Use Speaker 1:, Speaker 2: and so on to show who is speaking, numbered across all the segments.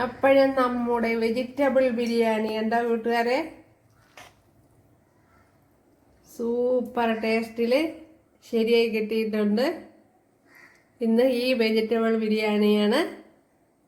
Speaker 1: അപ്പോഴും നമ്മുടെ വെജിറ്റബിൾ ബിരിയാണി എന്താ കൂട്ടുകാരെ സൂപ്പർ ടേസ്റ്റിൽ ശരിയായി കിട്ടിയിട്ടുണ്ട്. ഇന്ന് ഈ വെജിറ്റബിൾ ബിരിയാണിയാണ്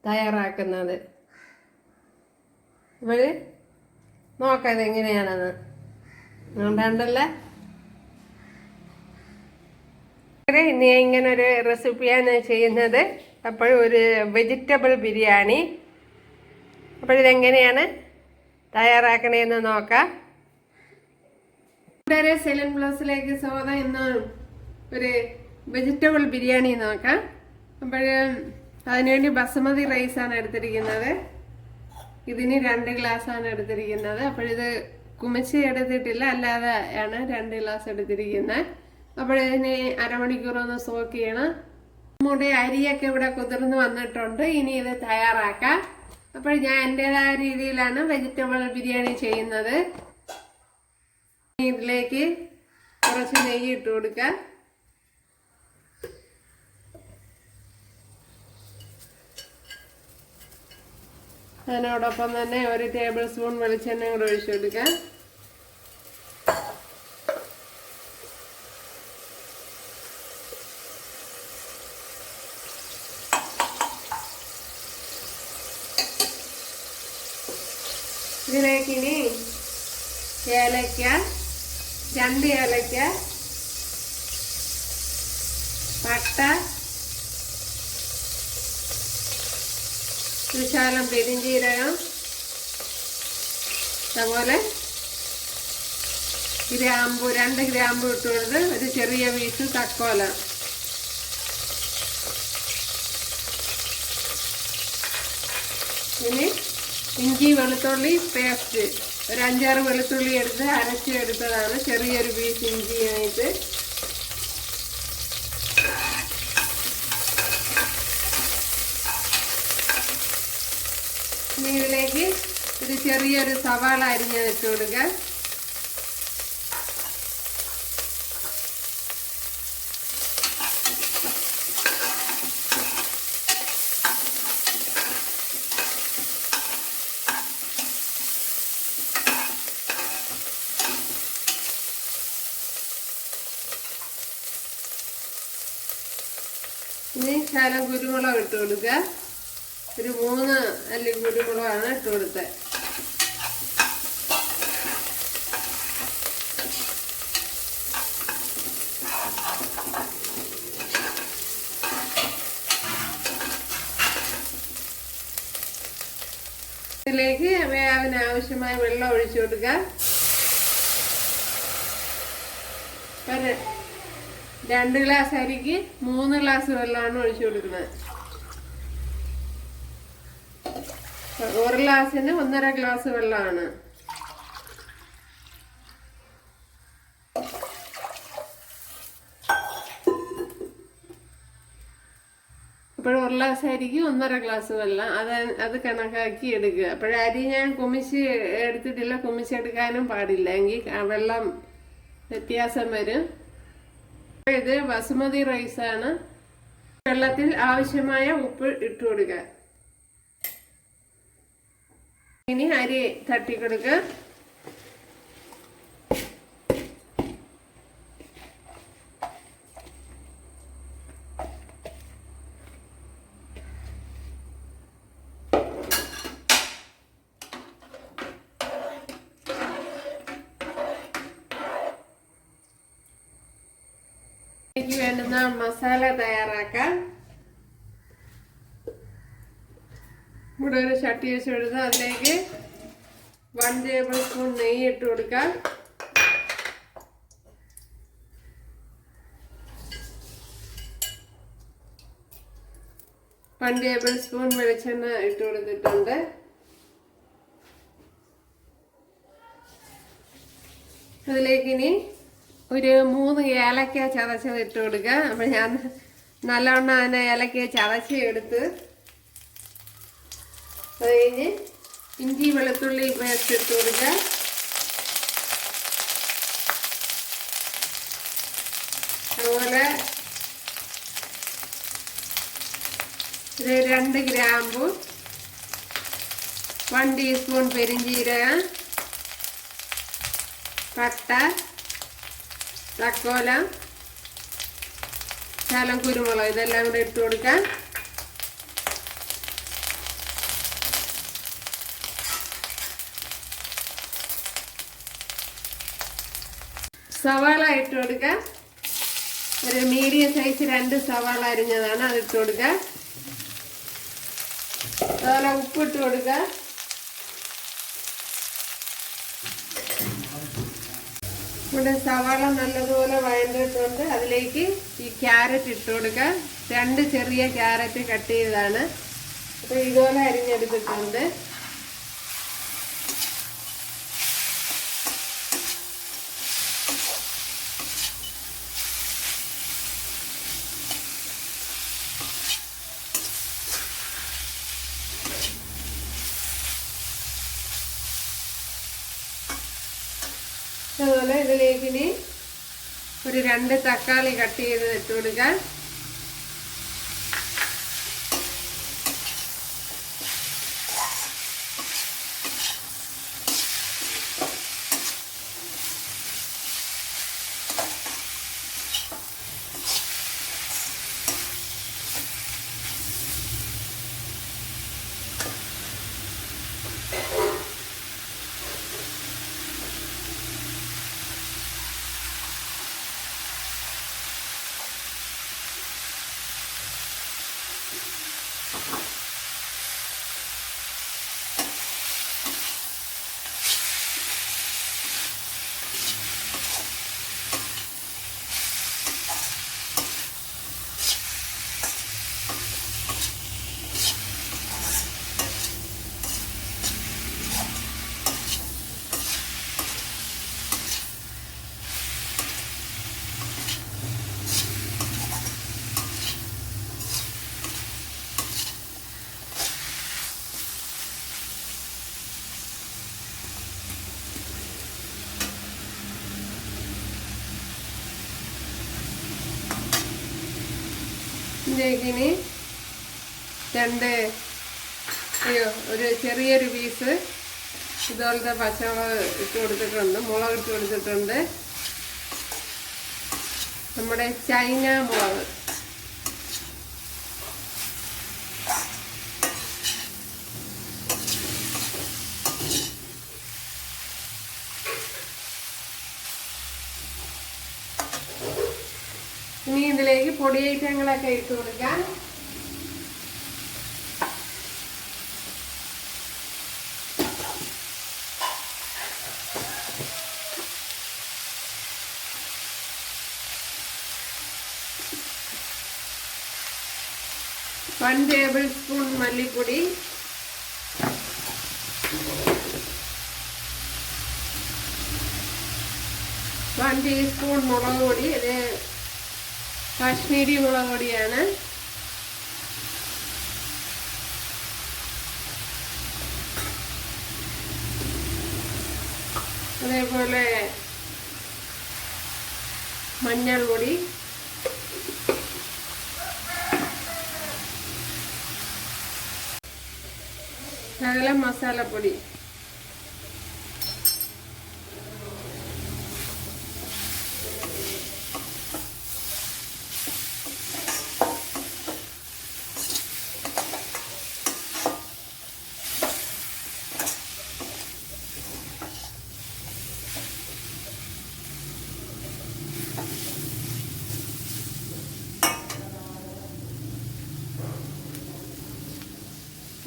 Speaker 1: തയ്യാറാക്കുന്നത്. അപ്പോൾ നോക്കാം എങ്ങനെയാണെന്ന്. കണ്ടല്ലേ, ഇനി ഇങ്ങനൊരു റെസിപ്പിയാണ് ചെയ്യുന്നത്. അപ്പോൾ ഒരു വെജിറ്റബിൾ ബിരിയാണി. അപ്പോൾ ഇതെങ്ങനെയാണ് തയ്യാറാക്കണേന്ന് നോക്കാം. കൂട്ടുകാരെ, സെലൻ പ്ലസിലേക്ക് സ്വാഗതം. ഇന്ന് ഒരു വെജിറ്റബിൾ ബിരിയാണി നോക്കാം. അപ്പോൾ അതിനുവേണ്ടി ബസുമതി റൈസാണ് എടുത്തിരിക്കുന്നത്. ഇതിന് 2 ഗ്ലാസ്സാണ് എടുത്തിരിക്കുന്നത്. അപ്പോഴിത് കുമിച്ച് എടുത്തിട്ടില്ല, അല്ലാതെ ആണ് 2 ഗ്ലാസ് എടുത്തിരിക്കുന്നത്. അപ്പോൾ ഇതിന് അരമണിക്കൂറൊന്ന് സോക്ക് ചെയ്യണം. നമ്മുടെ അരിയൊക്കെ ഇവിടെ കുതിർന്ന് വന്നിട്ടുണ്ട്. ഇനി ഇത് തയ്യാറാക്കാം. അപ്പോൾ ഞാൻ എൻ്റെതായ രീതിയിലാണ് വെജിറ്റബിൾ ബിരിയാണി ചെയ്യുന്നത്. ഇതിലേക്ക് കുറച്ച് നെയ്യ് ഇട്ട് കൊടുക്കാം. അതിനോടൊപ്പം തന്നെ 1 ടേബിൾ സ്പൂൺ വെളിച്ചെണ്ണ കൂടെ ഒഴിച്ചു കൊടുക്കാം. ഇതിലേക്ക് ഇനി ഏലക്ക, 2 ഏലക്ക, പട്ട, ശകലം പെരിഞ്ചീരകം, അതുപോലെ ഗ്രാമ്പു 2 ഗ്രാമ്പു ഇട്ട് കൊടുത്ത് ഒരു ചെറിയ പീസ് തക്കോല. ഇനി ഇഞ്ചി വെളുത്തുള്ളി പേസ്റ്റ് ഒരു 5-6 വെളുത്തുള്ളി എടുത്ത് അരച്ചെടുത്തതാണ്. ചെറിയൊരു പീസ് ഇഞ്ചിയായിട്ട് ഇനി ഇതിലേക്ക് ഒരു ചെറിയൊരു സവാള അരിഞ്ഞത് ഇട്ട് കൊടുക്കുക. ഇനി ശകലം കുരുമുളക് ഇട്ട് കൊടുക്കുക. ഒരു 3 അല്ലി കുരുമുളകാണ് ഇട്ട് കൊടുത്തത്. ഇതിലേക്ക് വേവിന് ആവശ്യമായ വെള്ളം ഒഴിച്ചു കൊടുക്കുക. 2 ഗ്ലാസ് അരിക്ക് 3 ഗ്ലാസ് വെള്ളമാണ് ഒഴിച്ചു കൊടുക്കുന്നത്. 1 ഗ്ലാസ്സിന് 1.5 ഗ്ലാസ് വെള്ളമാണ്. അപ്പോൾ 1 ഗ്ലാസ് അരിക്ക് 1.5 ഗ്ലാസ് വെള്ളം, അത് കണക്കാക്കി എടുക്കുക. അപ്പോഴരി ഞാൻ കുമിച്ച് എടുത്തിട്ടില്ല, കുമിച്ചെടുക്കാനും പാടില്ല, എങ്കിൽ വെള്ളം വ്യത്യാസം വരും. ഇത് ബസുമതി റൈസാണ്. വെള്ളത്തിൽ ആവശ്യമായ ഉപ്പ് ഇട്ട് കൊടുക്കുക. ഇനി അരി തട്ടിക്കൊടുക്കുക. ഇതിലേക്ക് വേണ്ടുന്ന മസാല തയ്യാറാക്കാം. ഇവിടെ ഒരു ചട്ടി വെച്ച് കൊടുത്ത് അതിലേക്ക് 1 ടേബിൾ സ്പൂൺ നെയ്യ് ഇട്ട് കൊടുക്കാം. വൺ ടേബിൾ സ്പൂൺ വെളിച്ചെണ്ണ ഇട്ട് കൊടുത്തിട്ടുണ്ട്. അതിലേക്ക് ഇനി ഒരു 3 ഏലക്ക ചതച്ചത് ഇട്ട് കൊടുക്കുക. അപ്പം ഞാൻ നല്ലവണ്ണം അതിനെ ഏലക്ക ചതച്ച് എടുത്ത് അത് കഴിഞ്ഞ് ഇഞ്ചി വെളുത്തുള്ളി പേസ്റ്റ് ഇട്ട് കൊടുക്കുക. അതുപോലെ 2 ഗ്രാമ്പു, 1 ടീസ്പൂൺ പെരിഞ്ജീരകം, പട്ട, തക്കോല, ശകലം കുരുമുളക്, ഇതെല്ലാം കൂടെ ഇട്ട് കൊടുക്കാം. സവാള ഇട്ട് കൊടുക്കാം. ഒരു മീഡിയം സൈസ് 2 സവാള അരിഞ്ഞതാണ്, അത് ഇട്ട് കൊടുക്കാം. അതുപോലെ ഉപ്പിട്ട് കൊടുക്കാം. ഇവിടെ സവാള നല്ലതുപോലെ വഴണ്ടിട്ടുണ്ട്. അതിലേക്ക് ഈ ക്യാരറ്റ് ഇട്ട് കൊടുക്കാം. 2 ചെറിയ ക്യാരറ്റ് കട്ട് ചെയ്തതാണ്. അപ്പോൾ ഇതുപോലെ അരിഞ്ഞെടുത്തിട്ടുണ്ട്. അതുപോലെ ഇതിലേക്ക് ഇനി ഒരു 2 തക്കാളി കട്ട് ചെയ്ത് ഇട്ട് കൊടുക്കാം. ഇതിലേക്കിനി ഒരു ചെറിയൊരു പീസ് ഇതുപോലത്തെ പച്ചമുളക് ഇട്ട് കൊടുത്തിട്ടുണ്ട്, മുളക് ഇട്ട് കൊടുത്തിട്ടുണ്ട്. നമ്മുടെ ചൈന മുളക്. ഇനി ഇതിലേക്ക് പൊടി ഐറ്റങ്ങളൊക്കെ ഇട്ട് കൊടുക്കാം. വൺ ടേബിൾ സ്പൂൺ മല്ലിപ്പൊടി, 1 ടീസ്പൂൺ മുളക് പൊടി. ഇത് കാശ്മീരി മുളക് പൊടിയാണ്. അതേപോലെ മഞ്ഞൾ പൊടി, ശകലം മസാലപ്പൊടി.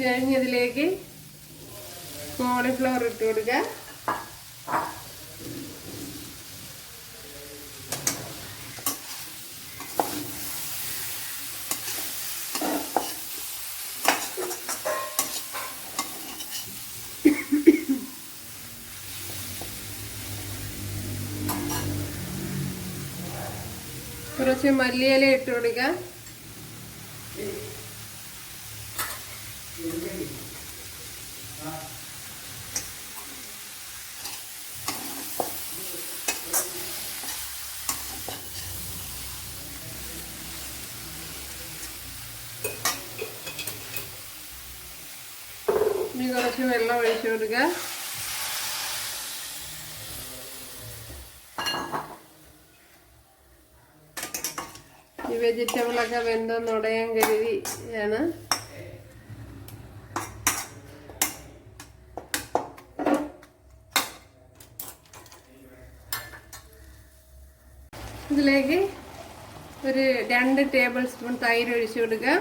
Speaker 1: കഴിഞ്ഞതിലേക്ക് കോളിഫ്ലവർ ഇട്ട് കൊടുക്കുക. കുറച്ച് മല്ലിയില ഇട്ട് കൊടുക്കുക. ഇനി കുറച്ച് വെള്ളം ഒഴിച്ചു കൊടുക്കുക. ഈ വെജിറ്റബിളൊക്കെ വെന്തൊന്നുടയാൻ കരുതിയാണ്. ഇതിലേക്ക് ഒരു 2 ടേബിൾ സ്പൂൺ തൈര് ഒഴിച്ചു കൊടുക്കുക.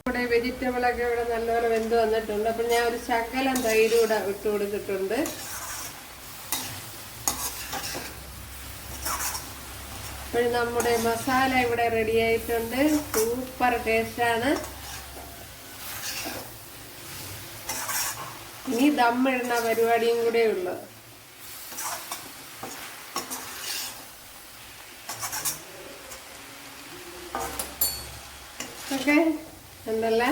Speaker 1: ഇവിടെ വെജിറ്റബിളൊക്കെ ഇവിടെ നല്ലപോലെ വെന്ത് വന്നിട്ടുണ്ട്. അപ്പം ഞാൻ ഒരു ശകലം തൈര് കൂടെ ഇട്ട് കൊടുത്തിട്ടുണ്ട്. അപ്പോൾ നമ്മുടെ മസാല ഇവിടെ റെഡി ആയിട്ടുണ്ട്. സൂപ്പർ ടേസ്റ്റാണ്. ഇനി ദമ്മിടുന്ന പരിപാടിയും കൂടെ ഉള്ളു. ഓക്കെ, ഉണ്ടല്ലേ?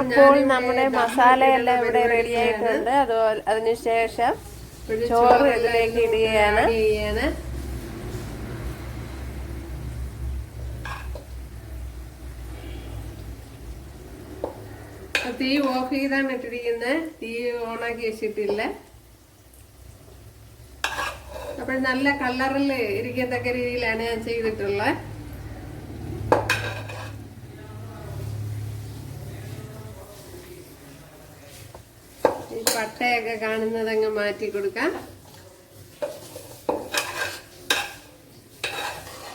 Speaker 1: അപ്പോൾ നമ്മുടെ മസാല എല്ലാം ഇവിടെ റെഡി ആയിട്ടുണ്ട്. അതുപോലെ അതിനുശേഷം ചോറ് ഇതിലേക്ക് ഇടുകയാണ്. തീ ഓഫ് ചെയ്താണ് ഇട്ടിരിക്കുന്നത്. തീ ഓണാക്കി വെച്ചിട്ടില്ല. അപ്പോൾ നല്ല കളറിൽ ഇരിക്കത്തക്ക രീതിയിലാണ് ഞാൻ ചെയ്തിട്ടുള്ളത്. ഈ പട്ടയൊക്കെ കാണുന്നതങ്ങ് മാറ്റി കൊടുക്കാം.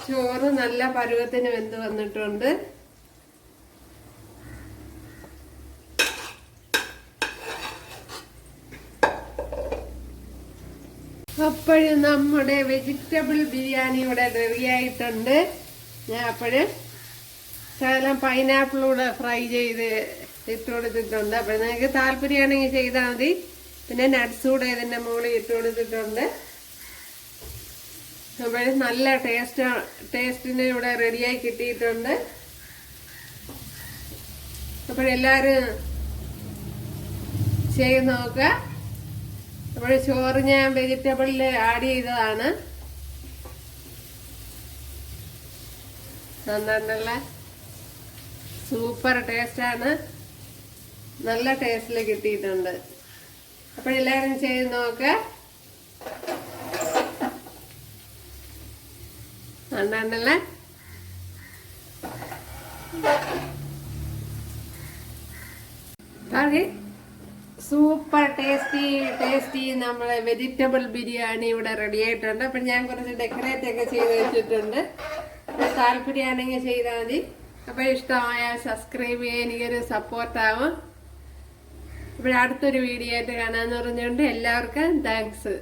Speaker 1: ചോറ് നല്ല പരുവത്തിന് വെന്ത് വന്നിട്ടുണ്ട്. അപ്പോഴും നമ്മുടെ വെജിറ്റബിൾ ബിരിയാണി ഇവിടെ റെഡി ആയിട്ടുണ്ട്. ഞാൻ അപ്പോഴും ശകലം പൈനാപ്പിളൂടെ ഫ്രൈ ചെയ്ത് ഇട്ട് കൊടുത്തിട്ടുണ്ട്. അപ്പോൾ നിങ്ങൾക്ക് താല്പര്യമാണെങ്കിൽ ചെയ്താൽ മതി. പിന്നെ നട്ട്സ് കൂടെ ഇതിൻ്റെ മുകളിൽ ഇട്ട് കൊടുത്തിട്ടുണ്ട്. അപ്പോഴും നല്ല ടേസ്റ്റിന് ഇവിടെ റെഡിയായി കിട്ടിയിട്ടുണ്ട്. അപ്പോഴെല്ലാവരും ചെയ്ത് നോക്കുക. അപ്പോൾ ചോറ് ഞാൻ വെജിറ്റബിളിൽ ആഡ് ചെയ്തതാണ്. നന്നുണ്ടല്ല, സൂപ്പർ ടേസ്റ്റാണ്. നല്ല ടേസ്റ്റിൽ കിട്ടിയിട്ടുണ്ട്. അപ്പോഴെല്ലാവരും ചെയ്ത് നോക്കുക. നന്നുണ്ടല്ലേ? സൂപ്പർ ടേസ്റ്റി നമ്മളെ വെജിറ്റബിൾ ബിരിയാണി ഇവിടെ റെഡി ആയിട്ടുണ്ട്. അപ്പം ഞാൻ കുറച്ച് ഡെക്കറേറ്റ് ഒക്കെ ചെയ്ത് വെച്ചിട്ടുണ്ട്. താല്പര്യമാണെങ്കിൽ ചെയ്താൽ മതി. അപ്പോൾ ഇഷ്ടമായാൽ സബ്സ്ക്രൈബ് ചെയ്യാൻ എനിക്കൊരു സപ്പോർട്ടാവും. അപ്പോൾ അടുത്തൊരു വീഡിയോ ആയിട്ട് കാണാമെന്ന് പറഞ്ഞുകൊണ്ട് എല്ലാവർക്കും താങ്ക്സ്.